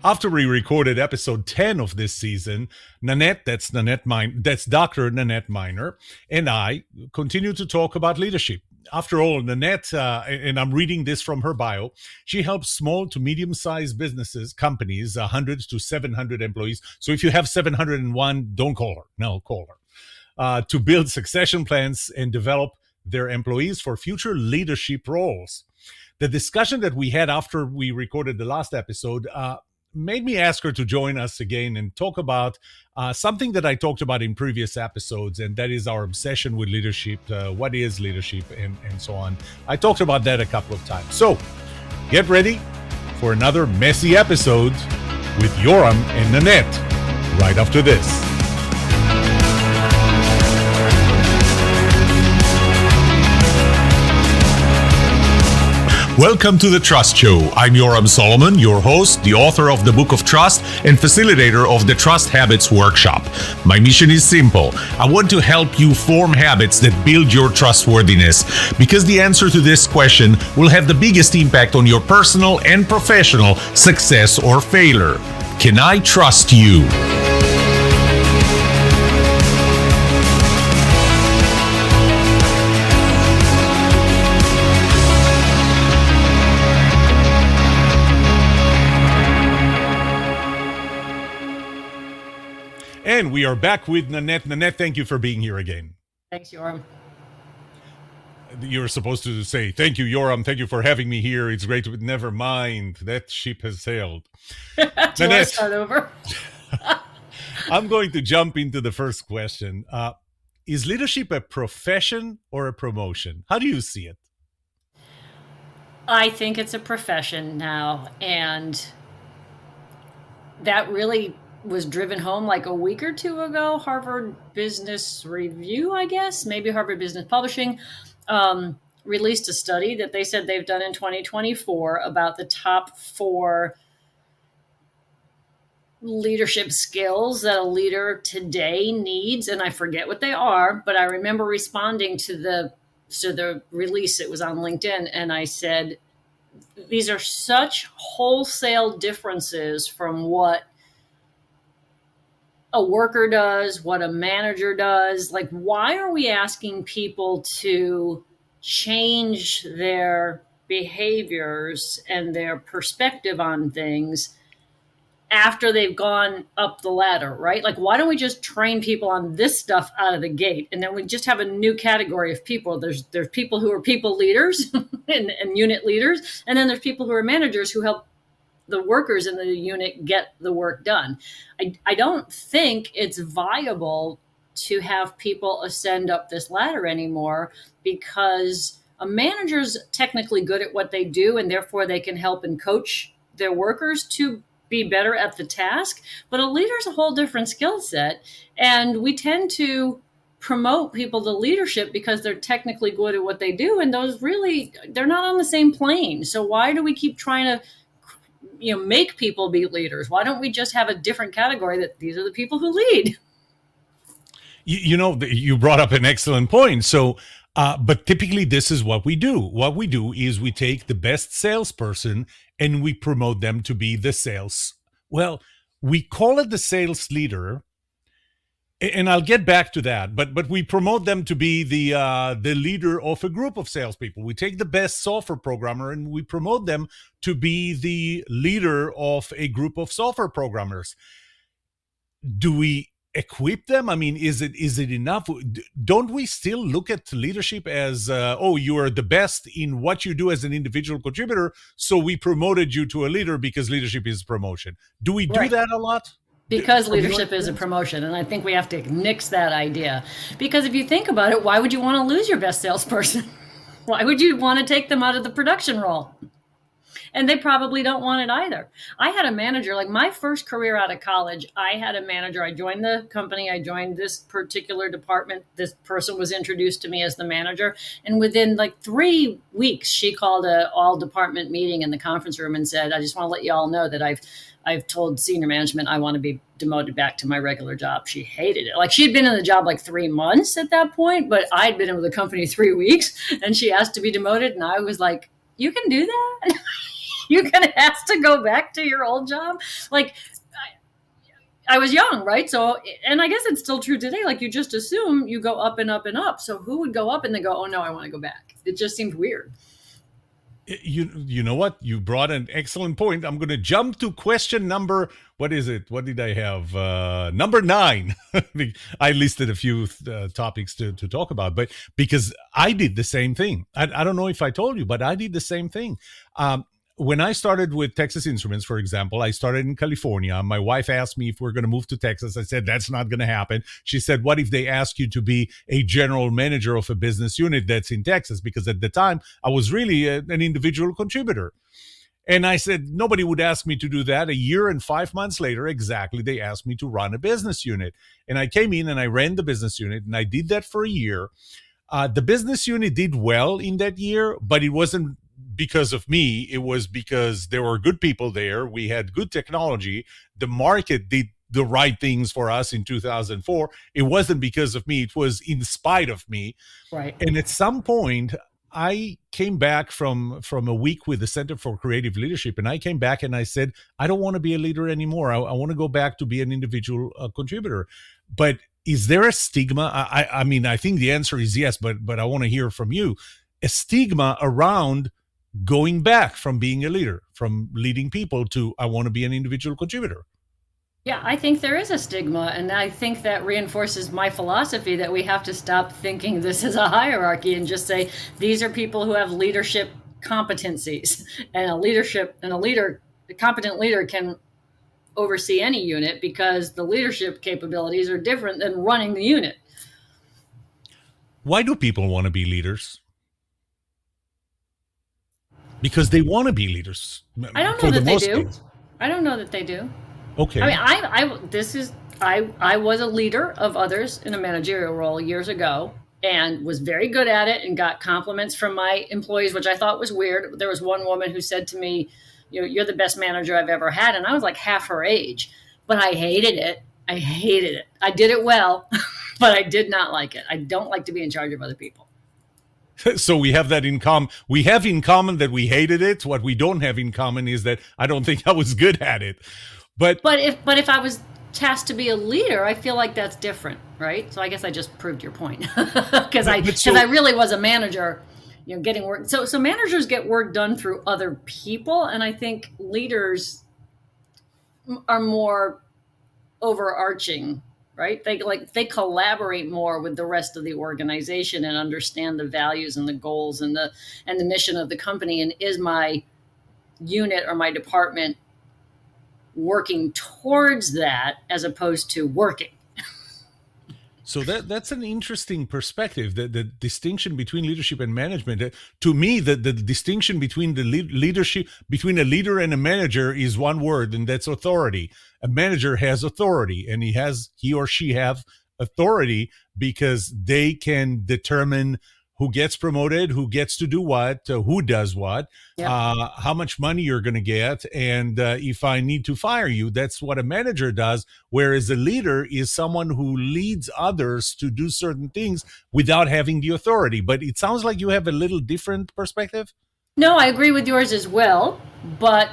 After we recorded episode 10 of this season, that's Dr. Nanette Miner, and I continue to talk about leadership. After all, Nanette, and I'm reading this from her bio, she helps small to medium-sized businesses, companies, 100 to 700 employees. So if you have 701, don't call her. No, call her. To build succession plans and develop their employees for future leadership roles. The discussion that we had after we recorded the last episode made me ask her to join us again and talk about something that I talked about in previous episodes, and that is our obsession with leadership. What is leadership, and so on. I talked about that a couple of times. So get ready for another messy episode with Yoram and Nanette right after this. Welcome to The Trust Show. I'm Yoram Solomon, your host, the author of the Book of Trust, and facilitator of the Trust Habits Workshop. My mission is simple. I want to help you form habits that build your trustworthiness, because the answer to this question will have the biggest impact on your personal and professional success or failure. Can I trust you? And we are back with Nanette. Nanette, thank you for being here again. Thanks, Yoram. You're supposed to say, thank you, Yoram. Thank you for having me here. It's great. Never mind. That ship has sailed. Do you want to start over? I'm going to jump into the first question. Is leadership a profession or a promotion? How do you see it? I think it's a profession now. And that really was driven home like a week or two ago. Harvard Business Review, I guess, maybe Harvard Business Publishing, released a study that they said they've done in 2024 about the top 4 leadership skills that a leader today needs. And I forget what they are, but I remember responding to the release. It was on LinkedIn. And I said, these are such wholesale differences from what a worker does, what a manager does. Like, why are we asking people to change their behaviors and their perspective on things after they've gone up the ladder, right? Like, why don't we just train people on this stuff out of the gate? And then we just have a new category of people. There's people who are people leaders and unit leaders. And then there's people who are managers who help the workers in the unit get the work done. I don't think it's viable to have people ascend up this ladder anymore, because a manager's technically good at what they do, and therefore they can help and coach their workers to be better at the task. But a leader's a whole different skill set. And we tend to promote people to leadership because they're technically good at what they do. And those really, they're not on the same plane. So why do we keep trying to make people be leaders? Why don't we just have a different category that these are the people who lead? You brought up an excellent point. So, but typically this is what we do. What we do is we take the best salesperson and we promote them to be the sales. Well, we call it the sales leader, and I'll get back to that. But we promote them to be the leader of a group of salespeople. We take the best software programmer and we promote them to be the leader of a group of software programmers. Do we equip them? I mean, is it enough? Don't we still look at leadership as, you are the best in what you do as an individual contributor, so we promoted you to a leader because leadership is promotion? Do we do that a lot? Because leadership is a promotion. And I think we have to nix that idea. Because if you think about it, why would you want to lose your best salesperson? Why would you want to take them out of the production role? And they probably don't want it either. I had a manager, like my first career out of college, I had a manager. I joined the company. I joined this particular department. This person was introduced to me as the manager. And within like 3 weeks, she called an all department meeting in the conference room and said, I just want to let you all know that I've told senior management I want to be demoted back to my regular job. She hated it. Like, she'd been in the job like 3 months at that point, but I'd been in the company 3 weeks, and she asked to be demoted. And I was like, you can do that? You can ask to go back to your old job. Like, I was young, right? So, and I guess it's still true today. Like, you just assume you go up and up and up. So who would go up and then go, oh no, I want to go back? It just seemed weird. You know what? You brought an excellent point. I'm going to jump to question number, what is it? What did I have? Number 9. I listed a few topics to talk about, but because I did the same thing. I don't know if I told you, but I did the same thing. When I started with Texas Instruments, for example, I started in California. My wife asked me if we're going to move to Texas. I said, that's not going to happen. She said, what if they ask you to be a general manager of a business unit that's in Texas? Because at the time, I was really an individual contributor. And I said, nobody would ask me to do that. A year and 5 months later, exactly, they asked me to run a business unit. And I came in and I ran the business unit, and I did that for a year. The business unit did well in that year, but it wasn't because of me. It was because there were good people there. We had good technology. The market did the right things for us in 2004. It wasn't because of me. It was in spite of me. Right. And at some point, I came back from a week with the Center for Creative Leadership, and I came back and I said, I don't want to be a leader anymore. I want to go back to be an individual contributor. But is there a stigma? I mean, I think the answer is yes, but I want to hear from you. A stigma around going back from being a leader, from leading people to I want to be an individual contributor. Yeah, I think there is a stigma, and I think that reinforces my philosophy that we have to stop thinking this is a hierarchy and just say these are people who have leadership competencies, and a competent leader can oversee any unit because the leadership capabilities are different than running the unit. Why do people want to be leaders? Because they want to be leaders. I don't know that they do. I don't know that they do. Okay. I mean, I was a leader of others in a managerial role years ago and was very good at it and got compliments from my employees, which I thought was weird. There was one woman who said to me, you're the best manager I've ever had. And I was like half her age, but I hated it. I hated it. I did it well, but I did not like it. I don't like to be in charge of other people. So we have that in common. We have in common that we hated it. What we don't have in common is that I don't think I was good at it. But if I was tasked to be a leader, I feel like that's different, right? So I guess I just proved your point because I really was a manager, getting work. So managers get work done through other people, and I think leaders are more overarching, right? They collaborate more with the rest of the organization and understand the values and the goals and the mission of the company. And is my unit or my department working towards that as opposed to working? So that's an interesting perspective. The distinction between leadership and management. To me, the distinction between the leadership between a leader and a manager is one word, and that's authority. A manager has authority, and he or she have authority because they can determine who gets promoted, who gets to do what, who does what, how much money you're going to get, and if I need to fire you. That's what a manager does, whereas a leader is someone who leads others to do certain things without having the authority. But it sounds like you have a little different perspective. No, I agree with yours as well, but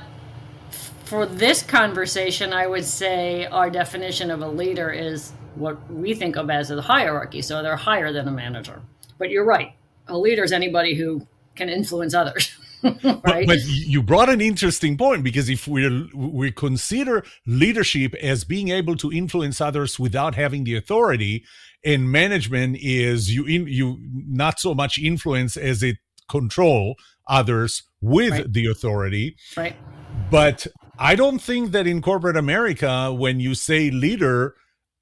for this conversation, I would say our definition of a leader is what we think of as a hierarchy, so they're higher than a manager. But you're right. A leader is anybody who can influence others. Right? But you brought an interesting point, because if we consider leadership as being able to influence others without having the authority, and management is you not so much influence as it control others with the authority. Right. But I don't think that in corporate America, when you say leader,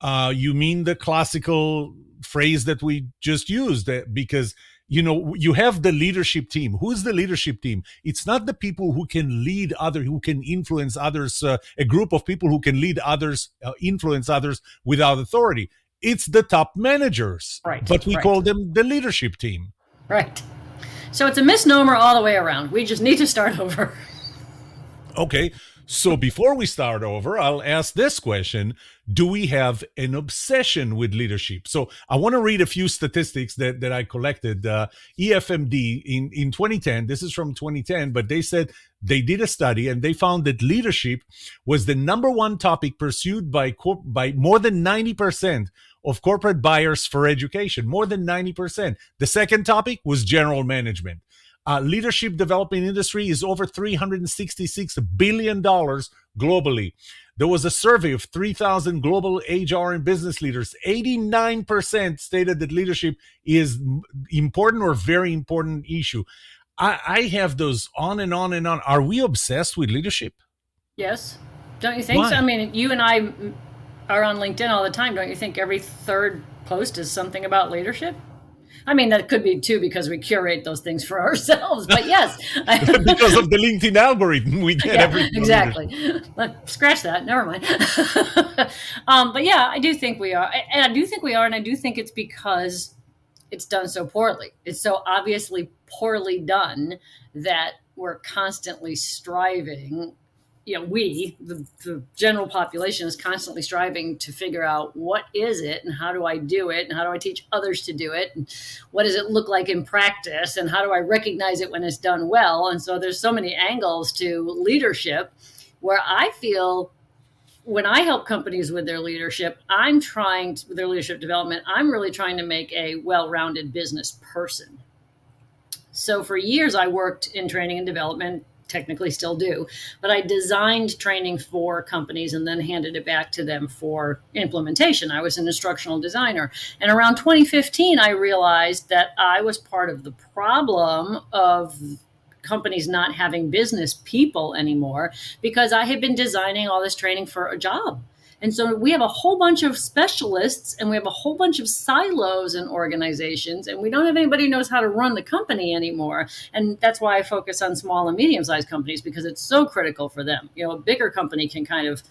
you mean the classical phrase that we just used, because you have the leadership team. Who's the leadership team? It's not the people who can lead others, who can influence others, a group of people who can lead others, influence others without authority. It's the top managers, but we call them the leadership team. Right. So it's a misnomer all the way around. We just need to start over. Okay. So before we start over, I'll ask this question. Do we have an obsession with leadership? So I want to read a few statistics that I collected. EFMD in 2010, this is from 2010, but they said they did a study and they found that leadership was the number one topic pursued by more than 90% of corporate buyers for education, more than 90%. The second topic was general management. Leadership development industry is over $366 billion globally. There was a survey of 3,000 global HR and business leaders. 89% stated that leadership is important or very important issue. I have those on and on and on. Are we obsessed with leadership? Yes. Don't you think so? I Why? mean, you and I are on LinkedIn all the time. Don't you think every third post is something about leadership? I mean, that could be too because we curate those things for ourselves. But yes, Because of the LinkedIn algorithm, we get yeah, everything on leadership. exactly. Scratch that. Never mind. But yeah, I do think we are, and I do think we are, and I do think it's because it's done so poorly. It's so obviously poorly done that we're constantly striving. The general population is constantly striving to figure out what is it and how do I do it and how do I teach others to do it and what does it look like in practice and how do I recognize it when it's done well. And so there's so many angles to leadership where I feel when I help companies with their leadership, with their leadership development, I'm really trying to make a well-rounded business person. So for years, I worked in training and development, technically still do, but I designed training for companies and then handed it back to them for implementation. I was an instructional designer. And around 2015, I realized that I was part of the problem of companies not having business people anymore because I had been designing all this training for a job. And so we have a whole bunch of specialists and we have a whole bunch of silos in organizations, and we don't have anybody who knows how to run the company anymore. And that's why I focus on small and medium-sized companies because it's so critical for them. A bigger company can kind of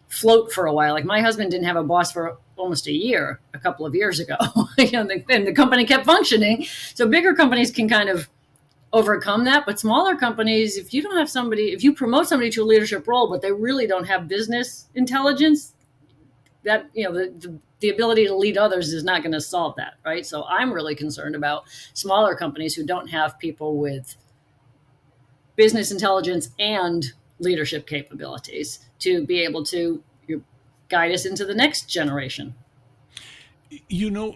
float for a while. Like my husband didn't have a boss for almost a year, a couple of years ago, and the company kept functioning. So bigger companies can kind of overcome that. But smaller companies, if you promote somebody to a leadership role, but they really don't have business intelligence, that, the ability to lead others is not going to solve that. Right. So I'm really concerned about smaller companies who don't have people with business intelligence and leadership capabilities to be able to guide us into the next generation. You know,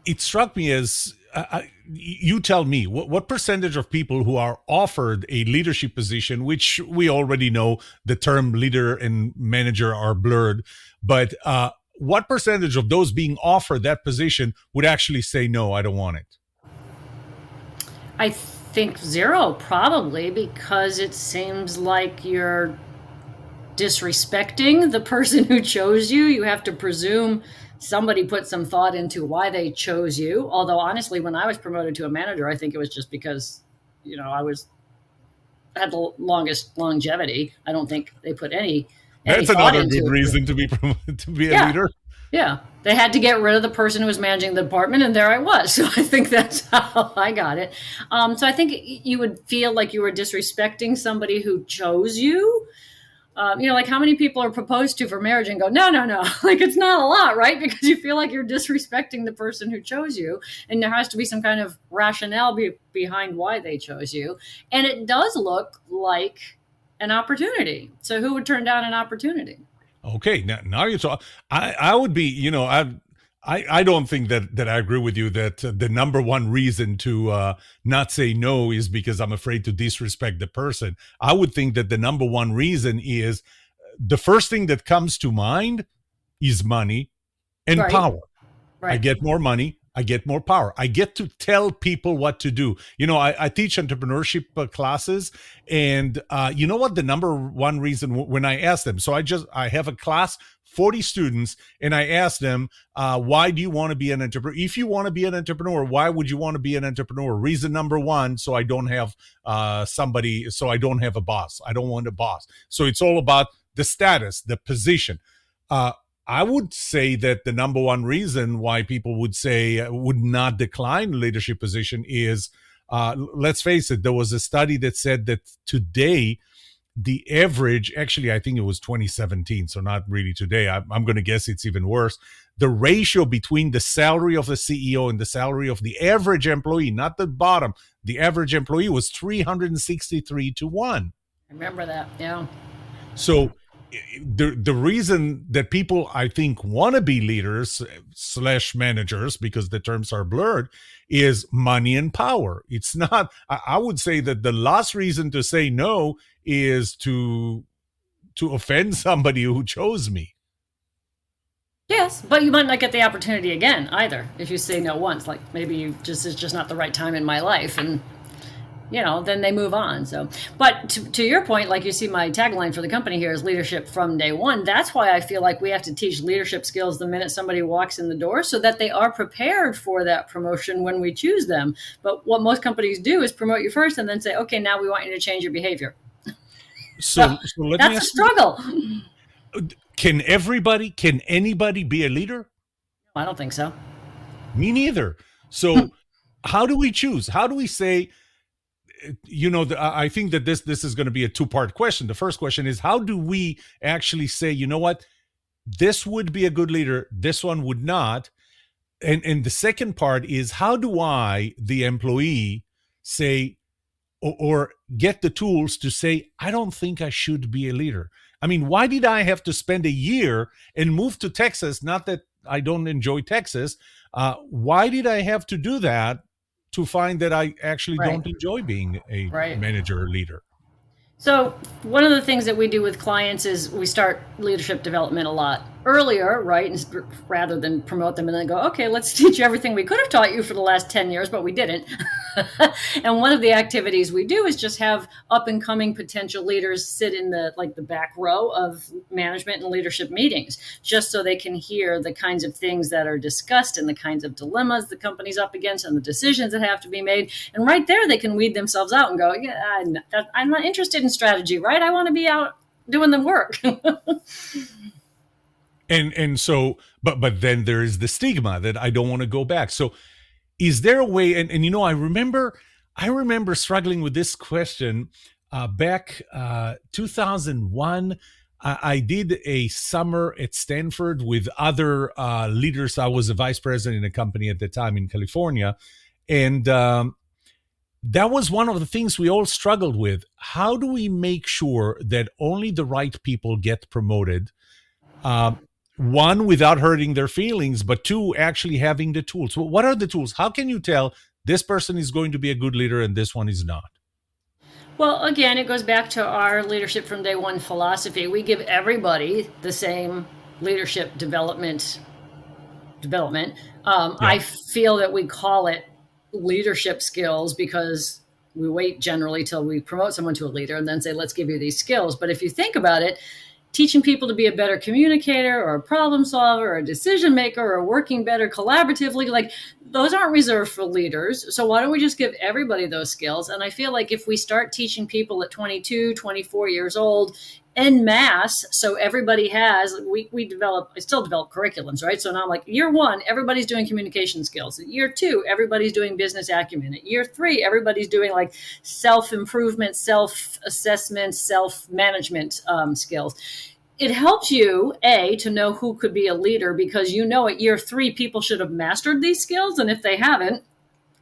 it struck me as you tell me what percentage of people who are offered a leadership position, which we already know the term leader and manager are blurred, but what percentage of those being offered that position would actually say, no, I don't want it? I think zero, probably, because it seems like you're disrespecting the person who chose you. You have to presume somebody put some thought into why they chose you. Although honestly, when I was promoted to a manager, I think it was just because, I had the longest longevity. I don't think they put any That's thought another into good it. reason to be promoted, to be a Yeah. leader. Yeah. They had to get rid of the person who was managing the department, and there I was. So I think that's how I got it. So I think you would feel like you were disrespecting somebody who chose you. Like how many people are proposed to for marriage and go, no, no, no. Like it's not a lot, right? Because you feel like you're disrespecting the person who chose you. And there has to be some kind of rationale behind why they chose you. And it does look like an opportunity. So who would turn down an opportunity? Okay, now you're talking. I would be, I don't think that I agree with you that the number one reason to not say no is because I'm afraid to disrespect the person. I would think that the number one reason is the first thing that comes to mind is money and Right. power. I Right. get more money. I get more power. I get to tell people what to do. I teach entrepreneurship classes, and you know what? The number one reason when I ask them, so I have a class, 40 students, and I ask them, why do you want to be an entrepreneur? If you want to be an entrepreneur, why would you want to be an entrepreneur? Reason number one, so I don't have so I don't have a boss. I don't want a boss. So it's all about the status, the position. I would say that the number one reason why people would not decline leadership position is, let's face it, there was a study that said that today the average, actually, I think it was 2017, so not really today. I'm going to guess it's even worse. The ratio between the salary of the CEO and the salary of the average employee, not the bottom, the average employee was 363 to 1. I remember that. Yeah. So the reason that people, I think, want to be leaders slash managers, because the terms are blurred, is money and power. It's not, I would say that the last reason to say no is to offend somebody who chose me. Yes, but you might not get the opportunity again either if you say no once. Like maybe you just it's just not the right time in my life, and then they move on. So, but to your point, like you see, my tagline for the company here is leadership from day one. That's why I feel like we have to teach leadership skills the minute somebody walks in the door, so that they are prepared for that promotion when we choose them. But what most companies do is promote you first and then say, okay, now we want you to change your behavior. So let me That's a ask struggle. you, can anybody be a leader? I don't think so. Me neither. So how do we choose? How do we say, I think that this is going to be a two-part question. The first question is, how do we actually say, you know what, this would be a good leader, this one would not? And the second part is, how do I, the employee, say, or get the tools to say, I don't think I should be a leader? I mean, why did I have to spend a year and move to Texas? Not that I don't enjoy Texas. Why did I have to do that to find that I actually Right. don't enjoy being a Right. manager or leader? So one of the things that we do with clients is we start leadership development a lot earlier, right? And rather than promote them and then go, okay, let's teach you everything we could have taught you for the last 10 years, but we didn't. And one of the activities we do is just have up and coming potential leaders sit in the back row of management and leadership meetings, just so they can hear the kinds of things that are discussed and the kinds of dilemmas the company's up against and the decisions that have to be made. And right there, they can weed themselves out and go, yeah, I'm not interested in strategy, right? I want to be out doing the work. And so, but then there is the stigma that I don't want to go back. So is there a way, and I remember struggling with this question back 2001. I did a summer at Stanford with other leaders. I was a vice president in a company at the time in California. And that was one of the things we all struggled with. How do we make sure that only the right people get promoted? One, without hurting their feelings, but two, actually having the tools. Well, what are the tools? How can you tell this person is going to be a good leader and this one is not? Well, again, it goes back to our leadership from day one philosophy. We give everybody the same leadership development. Yeah. I feel that we call it leadership skills because we wait generally till we promote someone to a leader and then say, let's give you these skills. But if you think about it, teaching people to be a better communicator or a problem solver or a decision maker or working better collaboratively, like those aren't reserved for leaders. So why don't we just give everybody those skills? And I feel like if we start teaching people at 22, 24 years old en masse, so everybody has, I still develop curriculums, right? So now I'm like, year one, everybody's doing communication skills. At year two, everybody's doing business acumen. At year three, everybody's doing like self-improvement, self-assessment, self-management skills. It helps you, to know who could be a leader, because at year three, people should have mastered these skills. And if they haven't,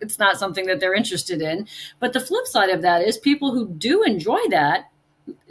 it's not something that they're interested in. But the flip side of that is people who do enjoy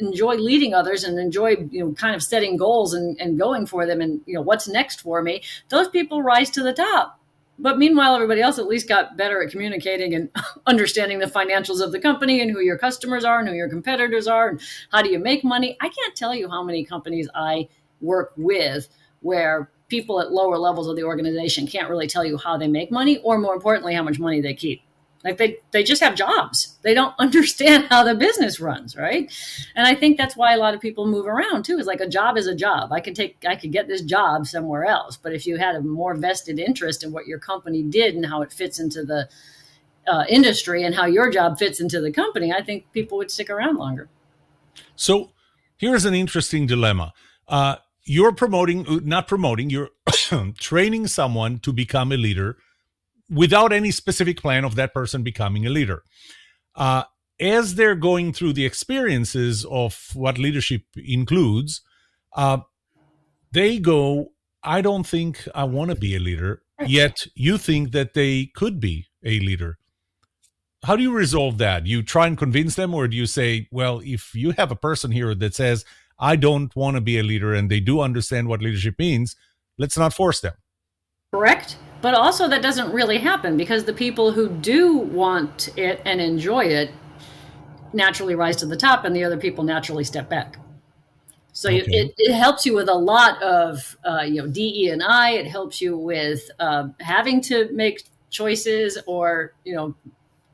leading others and enjoy, kind of setting goals and going for them and, what's next for me, those people rise to the top. But meanwhile, everybody else at least got better at communicating and understanding the financials of the company and who your customers are and who your competitors are and how do you make money. I can't tell you how many companies I work with where people at lower levels of the organization can't really tell you how they make money, or more importantly, how much money they keep. Like they just have jobs. They don't understand how the business runs, right? And I think that's why a lot of people move around too. Is like a job is a job. I could get this job somewhere else. But if you had a more vested interest in what your company did and how it fits into the industry and how your job fits into the company, I think people would stick around longer. So here's an interesting dilemma. You're you're training someone to become a leader without any specific plan of that person becoming a leader. as they're going through the experiences of what leadership includes, uh, they go, I don't think I want to be a leader, yet you think that they could be a leader. How do you resolve that? You try and convince them, or do you say, well, if you have a person here that says, I don't want to be a leader, and they do understand what leadership means, let's not force them? Correct. But also, that doesn't really happen because the people who do want it and enjoy it naturally rise to the top, and the other people naturally step back. So Okay. it helps you with a lot of DE and I. It helps you with having to make choices or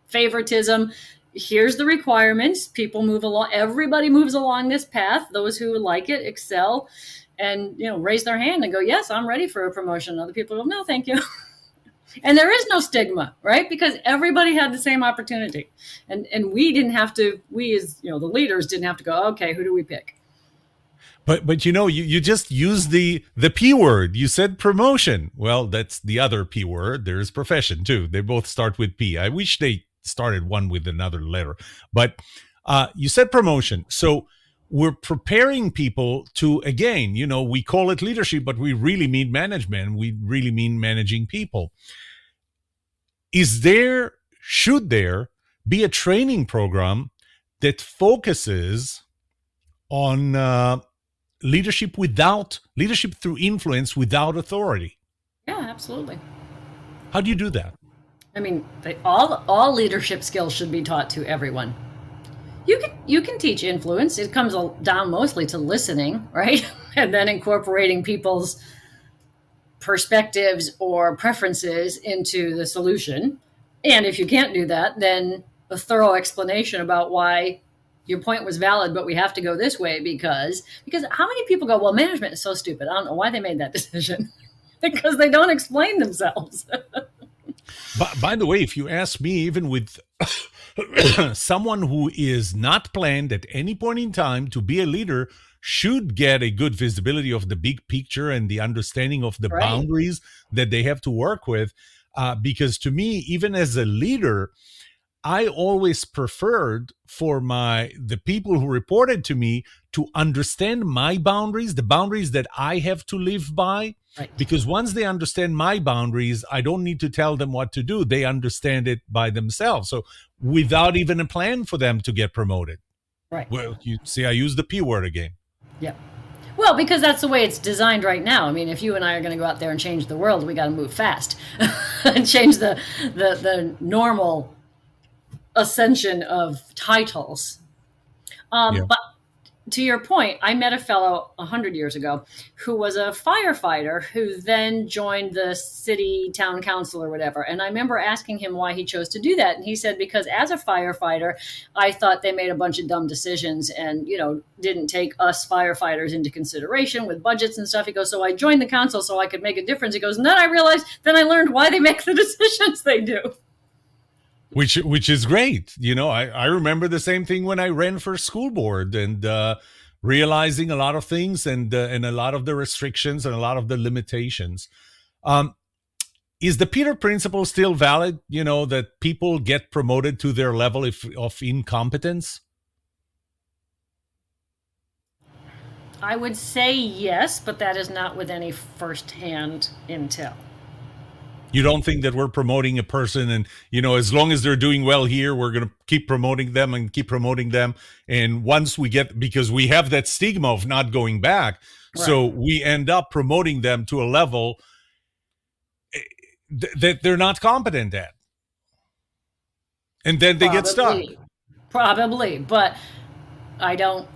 favoritism. Here's the requirements. People move along. Everybody moves along this path. Those who like it excel, and raise their hand and go, "Yes, I'm ready for a promotion." Other people go, "No, thank you." And there is no stigma, right? Because everybody had the same opportunity, and we didn't have to. We as the leaders didn't have to go, "Okay, who do we pick?" But you just used the P word. You said promotion. Well, that's the other P word. There's profession too. They both start with P. I wish they started one with another letter. But you said promotion. So we're preparing people to, again, we call it leadership, but we really mean management. We really mean managing people. Should there be a training program that focuses on leadership through influence without authority? Yeah, absolutely. How do you do that? I mean, all leadership skills should be taught to everyone. You can teach influence. It comes down mostly to listening, right? And then incorporating people's perspectives or preferences into the solution. And if you can't do that, then a thorough explanation about why your point was valid, but we have to go this way because how many people go, well, management is so stupid. I don't know why they made that decision. Because they don't explain themselves. By the way, if you ask me, even with someone who is not planned at any point in time to be a leader, should get a good visibility of the big picture and the understanding of the Right. boundaries that they have to work with. Because to me, even as a leader, I always preferred for the people who reported to me to understand my boundaries, the boundaries that I have to live by. Right. Because once they understand my boundaries, I don't need to tell them what to do. They understand it by themselves. So without even a plan for them to get promoted. Right. Well, you see, I use the P word again. Yeah. Well, because that's the way it's designed right now. I mean, if you and I are going to go out there and change the world, we got to move fast and change the normal ascension of titles. But to your point, I met a fellow 100 years ago who was a firefighter who then joined the city town council or whatever. And I remember asking him why he chose to do that. And he said, because as a firefighter, I thought they made a bunch of dumb decisions and, didn't take us firefighters into consideration with budgets and stuff. He goes, so I joined the council so I could make a difference. He goes, and then I realized, then I learned why they make the decisions they do. Which is great. I remember the same thing when I ran for school board and realizing a lot of things and a lot of the restrictions and a lot of the limitations. Is the Peter Principle still valid? That people get promoted to their level of incompetence? I would say yes, but that is not with any firsthand intel. You don't think that we're promoting a person and, as long as they're doing well here, we're going to keep promoting them and keep promoting them. And once because we have that stigma of not going back, right. So we end up promoting them to a level that they're not competent at. And then they get stuck. Probably, but I don't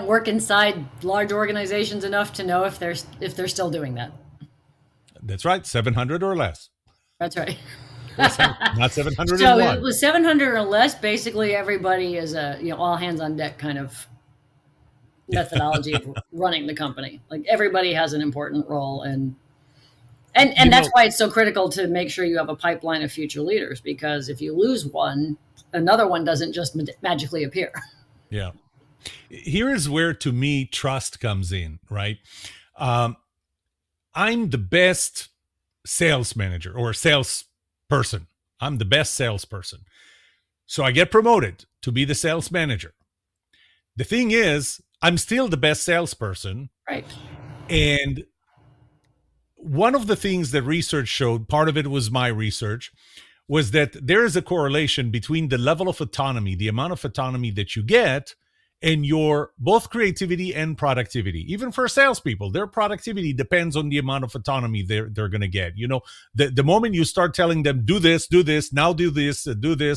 work inside large organizations enough to know if they're still doing that. That's right, 700 or less. That's right. Not 701. So it was 700 or less. Basically, everybody is all hands on deck kind of methodology of running the company. Like everybody has an important role, and that's why it's so critical to make sure you have a pipeline of future leaders. Because if you lose one, another one doesn't just magically appear. Yeah. Here is where, to me, trust comes in, right? I'm the best sales manager or salesperson. I'm the best salesperson. So I get promoted to be the sales manager. The thing is, I'm still the best salesperson. Right. And one of the things that research showed, part of it was my research, was that there is a correlation between the level of autonomy, the amount of autonomy that you get, and your both creativity and productivity. Even for salespeople, their productivity depends on the amount of autonomy they're going to get. You know, the moment you start telling them, do this, now do this,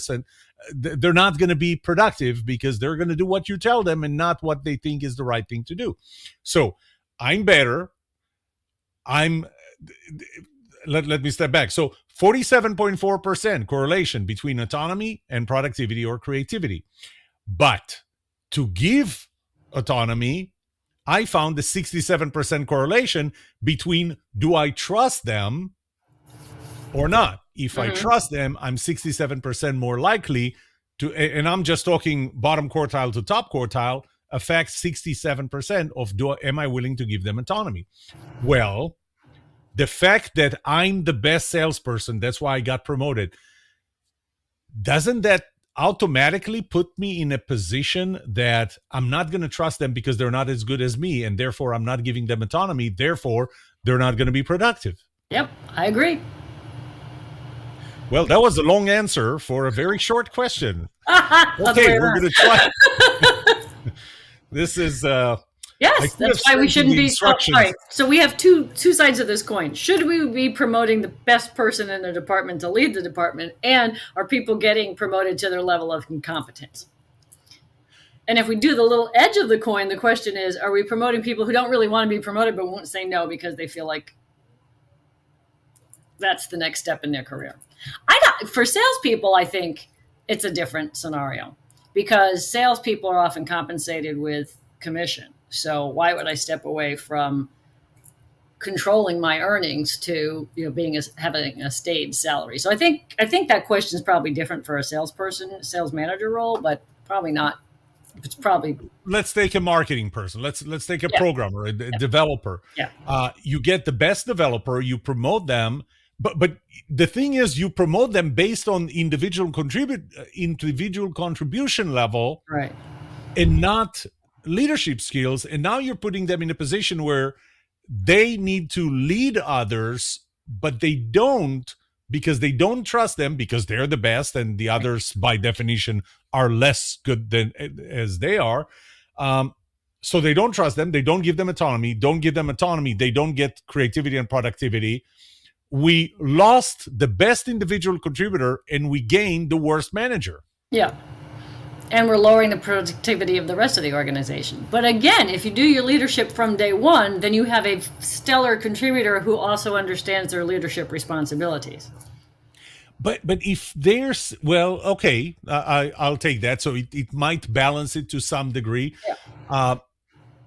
and they're not going to be productive because they're going to do what you tell them and not what they think is the right thing to do. So I'm better. Let me step back. So 47.4% correlation between autonomy and productivity or creativity. But to give autonomy, I found the 67% correlation between do I trust them or not. If I trust them, I'm 67% more likely to, and I'm just talking bottom quartile to top quartile, affects 67% of am I willing to give them autonomy? Well, the fact that I'm the best salesperson, that's why I got promoted, doesn't that automatically put me in a position that I'm not going to trust them because they're not as good as me, and therefore I'm not giving them autonomy, therefore they're not going to be productive? Yep, I agree. Well, that was a long answer for a very short question. Okay, we're going to try. This is yes, that's why we shouldn't be. Oh, sorry. So we have two sides of this coin. Should we be promoting the best person in the department to lead the department, and are people getting promoted to their level of incompetence? And if we do the little edge of the coin, the question is, are we promoting people who don't really want to be promoted but won't say no because they feel like that's the next step in their career? For salespeople, I think it's a different scenario because salespeople are often compensated with commission. So why would I step away from controlling my earnings to having a staged salary? So I think that question is probably different for a salesperson, sales manager role, but probably not. It's probably. Let's take a marketing person. Let's take a programmer, a developer. Yeah. You get the best developer, you promote them, but the thing is, you promote them based on individual contribution level, right, and not leadership skills. And now you're putting them in a position where they need to lead others, but they don't, because they don't trust them because they're the best and the others by definition are less good than as they are. So they don't trust them. They don't give them autonomy. They don't get creativity and productivity. We lost the best individual contributor and we gained the worst manager. Yeah. And we're lowering the productivity of the rest of the organization. But again, if you do your leadership from day one, then you have a stellar contributor who also understands their leadership responsibilities. But if there's, well, okay, I'll take that. So it might balance it to some degree,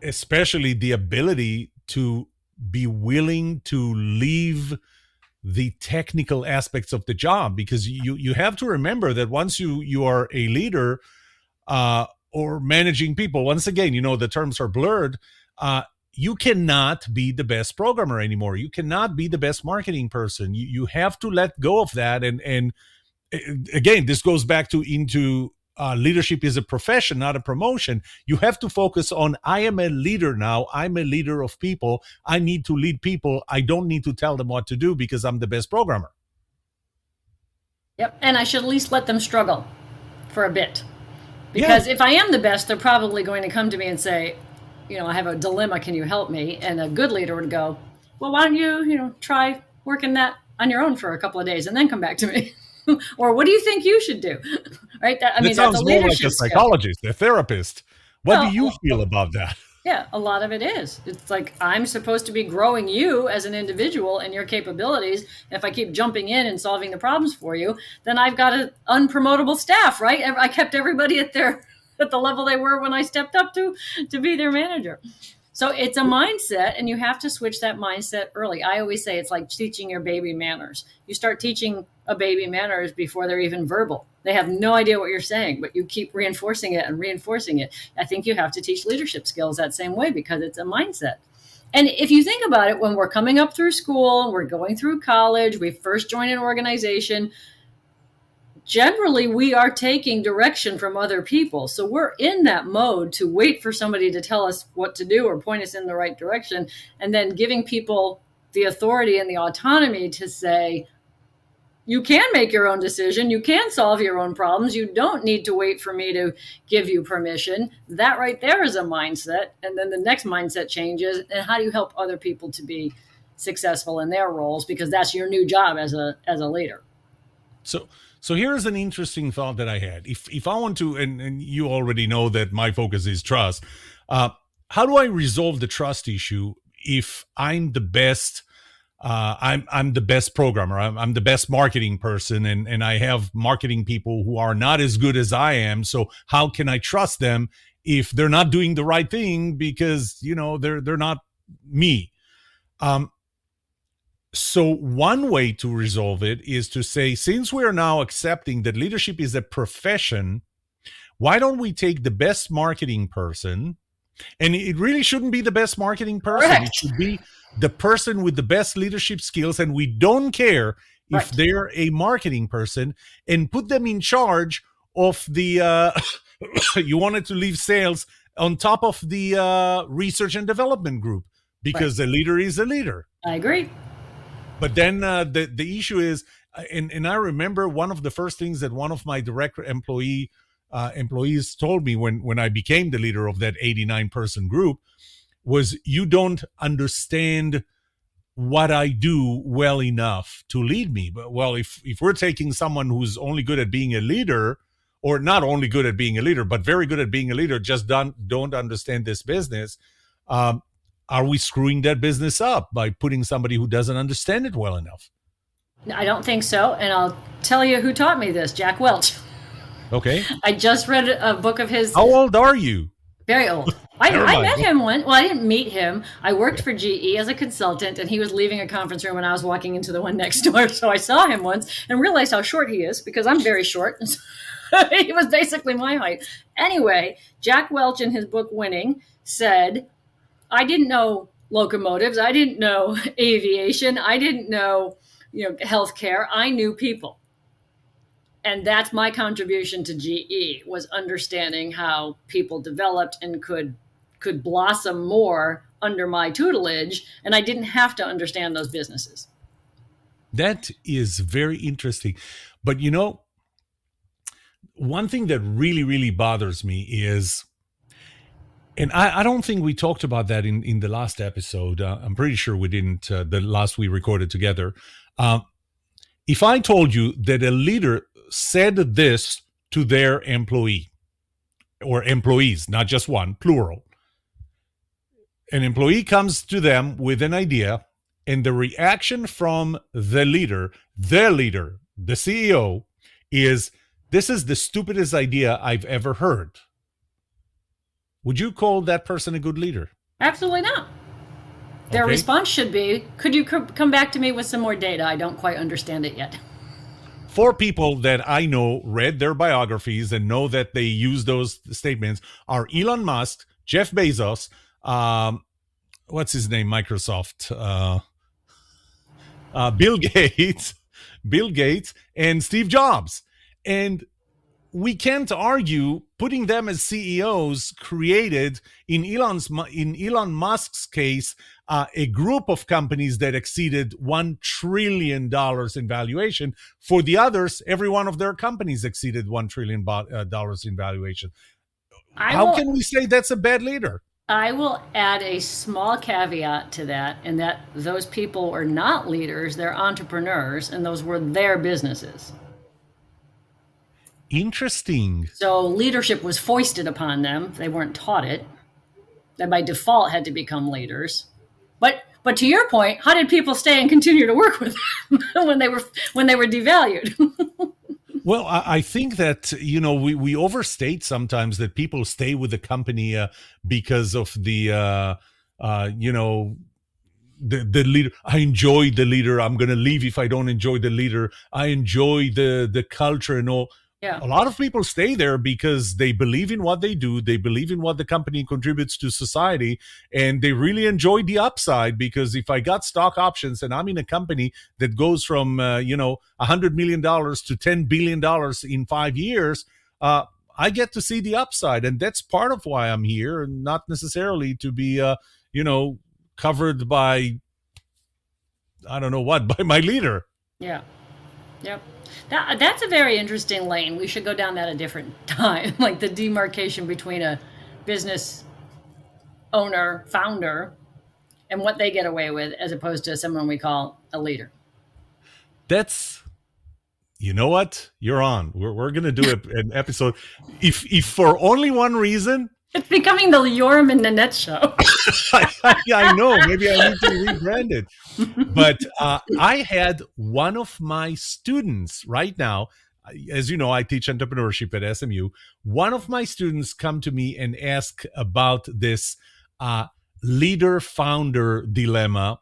especially the ability to be willing to leave the technical aspects of the job, because you have to remember that once you are a leader or managing people, once again, the terms are blurred. You cannot be the best programmer anymore. You cannot be the best marketing person. You have to let go of that. And again, this goes back into leadership is a profession, not a promotion. You have to focus on, I am a leader now. I'm a leader of people. I need to lead people. I don't need to tell them what to do because I'm the best programmer. Yep. And I should at least let them struggle for a bit. Because if I am the best, they're probably going to come to me and say, I have a dilemma. Can you help me? And a good leader would go, well, why don't you, try working that on your own for a couple of days and then come back to me. Or what do you think you should do? Right? That sounds more like a psychologist, a therapist. What do you feel about that? Yeah, a lot of it is. It's like, I'm supposed to be growing you as an individual and your capabilities. And if I keep jumping in and solving the problems for you, then I've got an unpromotable staff, right? I kept everybody at the level they were when I stepped up to be their manager. So it's a mindset, and you have to switch that mindset early. I always say it's like teaching your baby manners. You start teaching a baby manners before they're even verbal. They have no idea what you're saying, but you keep reinforcing it and reinforcing it. I think you have to teach leadership skills that same way because it's a mindset. And if you think about it, when we're coming up through school, we're going through college, we first join an organization, generally we are taking direction from other people. So we're in that mode to wait for somebody to tell us what to do or point us in the right direction, and then giving people the authority and the autonomy to say, you can make your own decision. You can solve your own problems. You don't need to wait for me to give you permission. That right there is a mindset. And then the next mindset changes. And how do you help other people to be successful in their roles? Because that's your new job as a leader. So here's an interesting thought that I had. If I want to, and you already know that my focus is trust. How do I resolve the trust issue if I'm the best? I'm the best programmer. I'm the best marketing person, and I have marketing people who are not as good as I am. So how can I trust them if they're not doing the right thing because they're not me? So one way to resolve it is to say, since we are now accepting that leadership is a profession, why don't we take the best marketing person? And it really shouldn't be the best marketing person. Correct. It should be the person with the best leadership skills. And we don't care if they're a marketing person, and put them in charge of the, you wanted to leave sales on top of the research and development group, because a leader is a leader. I agree. But then the issue is, and I remember one of the first things that one of my direct employees told me when I became the leader of that 89-person group was, you don't understand what I do well enough to lead me. But well, if we're taking someone who's only good at being a leader, or not only good at being a leader, but very good at being a leader, just don't understand this business, are we screwing that business up by putting somebody who doesn't understand it well enough? I don't think so. And I'll tell you who taught me this, Jack Welch. Okay. I just read a book of his. How old are you? Very old. I met him once. Well, I didn't meet him. I worked for GE as a consultant, and he was leaving a conference room, and I was walking into the one next door. So I saw him once and realized how short he is, because I'm very short. He was basically my height. Anyway, Jack Welch in his book Winning said, I didn't know locomotives. I didn't know aviation. I didn't know, healthcare. I knew people. And that's my contribution to GE, was understanding how people developed and could blossom more under my tutelage. And I didn't have to understand those businesses. That is very interesting. But one thing that really, really bothers me is, and I don't think we talked about that in the last episode. I'm pretty sure we didn't, the last we recorded together. If I told you that a leader said this to their employee, or employees, not just one, plural, an employee comes to them with an idea, and the reaction from the leader, the CEO, is, this is the stupidest idea I've ever heard. Would you call that person a good leader? Absolutely not. Their response should be, could you come back to me with some more data? I don't quite understand it yet. 4 people that I know read their biographies and know that they use those statements are Elon Musk, Jeff Bezos, what's his name, Microsoft, Bill Gates, and Steve Jobs. And we can't argue putting them as CEOs created, in Elon Musk's case, a group of companies that exceeded $1 trillion in valuation. For the others, every one of their companies exceeded $1 trillion in valuation. How can we say that's a bad leader? I will add a small caveat to that, in that those people are not leaders, they're entrepreneurs, and those were their businesses. Interesting. So leadership was foisted upon them. They weren't taught it. They by default had to become leaders. But to your point, how did people stay and continue to work with them when they were devalued? Well, I think that, we overstate sometimes that people stay with the company because of the leader. I enjoy the leader. I'm going to leave if I don't enjoy the leader. I enjoy the culture and all. Yeah. A lot of people stay there because they believe in what they do, they believe in what the company contributes to society, and they really enjoy the upside. Because if I got stock options and I'm in a company that goes from $100 million to $10 billion in 5 years, I get to see the upside, and that's part of why I'm here, and not necessarily to be covered by, I don't know what, by my leader. Yeah. Yep. That's a very interesting lane. We should go down that a different time, like the demarcation between a business owner, founder, and what they get away with, as opposed to someone we call a leader. That's, you know what? You're on. We're going to do an episode. If for only one reason. It's becoming the Yoram and Nanette show. I know. Maybe I need to rebrand it. But I had one of my students right now, as you know, I teach entrepreneurship at SMU. One of my students come to me and ask about this leader-founder dilemma.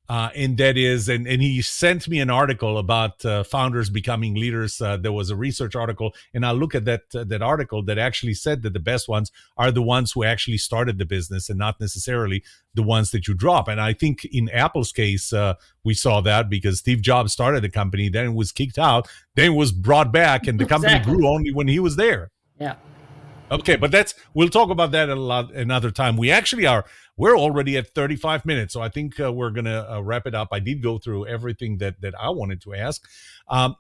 And that is, and he sent me an article about founders becoming leaders. There was a research article, and I look at that article that actually said that the best ones are the ones who actually started the business and not necessarily the ones that you drop. And I think in Apple's case, we saw that because Steve Jobs started the company, then it was kicked out, then it was brought back, and the company grew only when he was there. Yeah. Okay, but we'll talk about that another time. We're already at 35 minutes, so I think we're going to wrap it up. I did go through everything that I wanted to ask.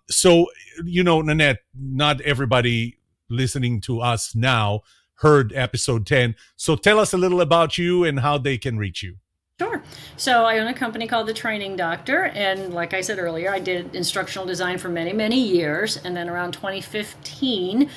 So, Nanette, not everybody listening to us now heard episode 10. So tell us a little about you and how they can reach you. Sure. So I own a company called The Training Doctor. And like I said earlier, I did instructional design for many, many years. And then around 2015,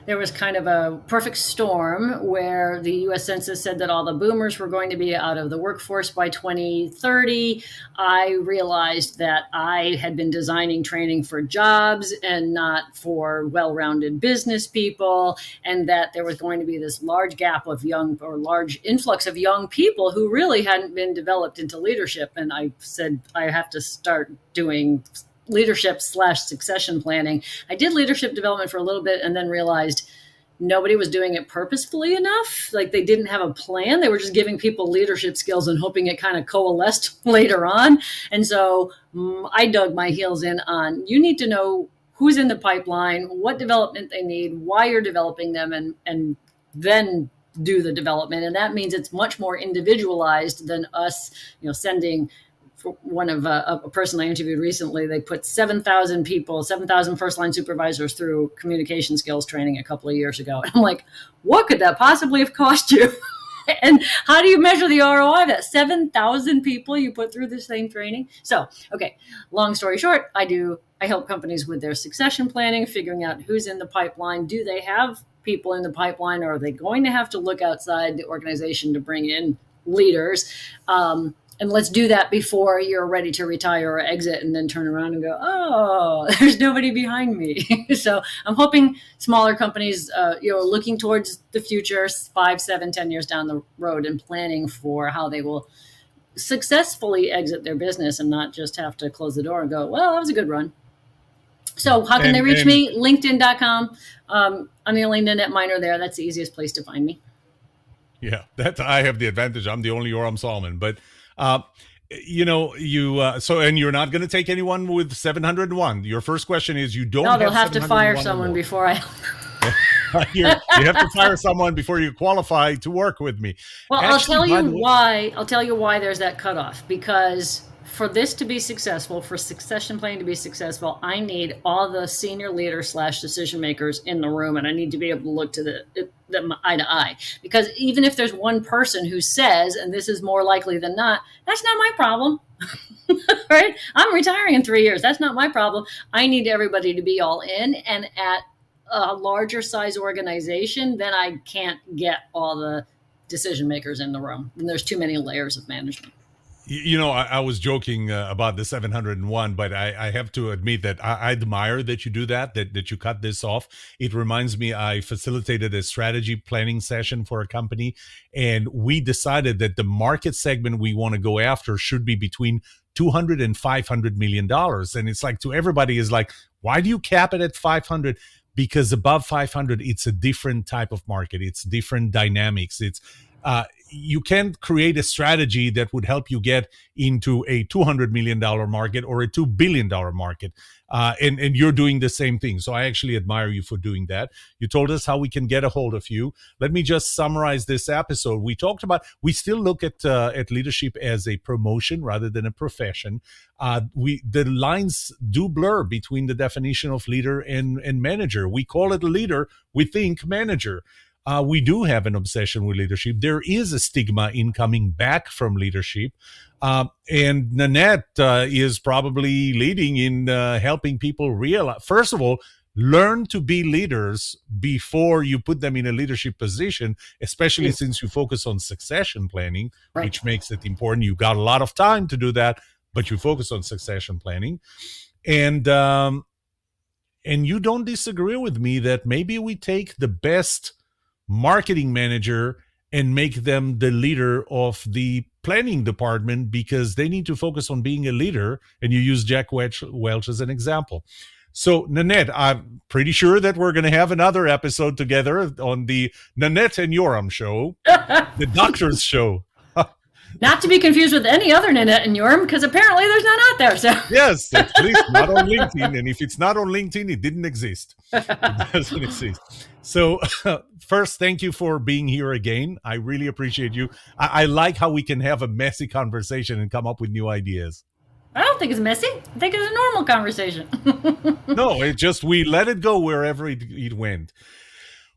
there was kind of a perfect storm where the U.S. Census said that all the boomers were going to be out of the workforce by 2030. I realized that I had been designing training for jobs and not for well-rounded business people, and that there was going to be this large gap of large influx of young people who really hadn't been developed into leadership. And I said, I have to start doing leadership/succession planning. I did leadership development for a little bit and then realized nobody was doing it purposefully enough. Like they didn't have a plan. They were just giving people leadership skills and hoping it kind of coalesced later on. And so I dug my heels in on, you need to know who's in the pipeline, what development they need, why you're developing them, and then do the development. And that means it's much more individualized than us, sending. For one of a person I interviewed recently, they put 7,000 people, 7,000 first-line supervisors through communication skills training a couple of years ago. And I'm like, what could that possibly have cost you? And how do you measure the ROI of that? 7,000 people you put through the same training? So, okay, long story short, I help companies with their succession planning, figuring out who's in the pipeline. Do they have people in the pipeline, or are they going to have to look outside the organization to bring in leaders? And let's do that before you're ready to retire or exit, and then turn around and go, oh, there's nobody behind me. So I'm hoping smaller companies, looking towards the future, 5, 7, 10 years down the road, and planning for how they will successfully exit their business and not just have to close the door and go, well, that was a good run. So how can they reach me? LinkedIn.com. I'm the only Nanette Miner there. That's the easiest place to find me. Yeah, I have the advantage. I'm the only Yoram Solomon, but and you're not going to take anyone with 701. Your first question is you don't. No, they'll have to fire someone before I. you have to fire someone before you qualify to work with me. Well, actually, I'll tell you why there's that cutoff, because for this to be successful, for succession planning to be successful, I need all the senior leaders / decision makers in the room, and I need to be able to look to them eye to eye. Because even if there's one person who says, and this is more likely than not, that's not my problem. Right? I'm retiring in 3 years. That's not my problem. I need everybody to be all in, and at a larger size organization, then I can't get all the decision makers in the room. And there's too many layers of management. I was joking about the 701, but I have to admit that I admire that you do that you cut this off. It reminds me, I facilitated a strategy planning session for a company, and we decided that the market segment we want to go after should be between $200 and $500 million. And it's like, to everybody is like, why do you cap it at 500? because above 500, it's a different type of market. It's different dynamics. You can't create a strategy that would help you get into a $200 million market or a $2 billion market. And you're doing the same thing. So I actually admire you for doing that. You told us how we can get a hold of you. Let me just summarize this episode. We talked about, we still look at leadership as a promotion rather than a profession. The lines do blur between the definition of leader and manager. We call it a leader. We think manager. We do have an obsession with leadership. There is a stigma in coming back from leadership. And Nanette is probably leading in helping people realize, first of all, learn to be leaders before you put them in a leadership position, especially since you focus on succession planning, which makes it important. You got a lot of time to do that, but you focus on succession planning. And you don't disagree with me that maybe we take the best marketing manager and make them the leader of the planning department because they need to focus on being a leader. And you use Jack Welch as an example. So, Nanette, I'm pretty sure that we're going to have another episode together on the Nanette and Yoram show, the doctor's show. Not to be confused with any other Nanette and Yoram, because apparently there's none out there. So yes, at least not on LinkedIn. And if it's not on LinkedIn, it didn't exist. It doesn't exist. So first, thank you for being here again. I really appreciate you. I like how we can have a messy conversation and come up with new ideas. I don't think it's messy. I think it's a normal conversation. No, we let it go wherever it went.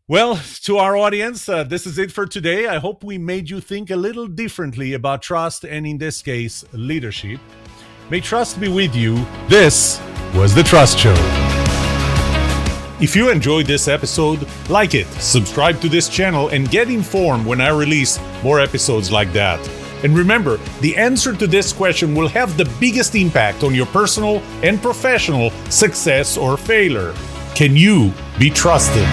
Well, to our audience, this is it for today. I hope we made you think a little differently about trust and, in this case, leadership. May trust be with you. This was The Trust Show. If you enjoyed this episode, like it, subscribe to this channel, and get informed when I release more episodes like that. And remember, the answer to this question will have the biggest impact on your personal and professional success or failure. Can you be trusted?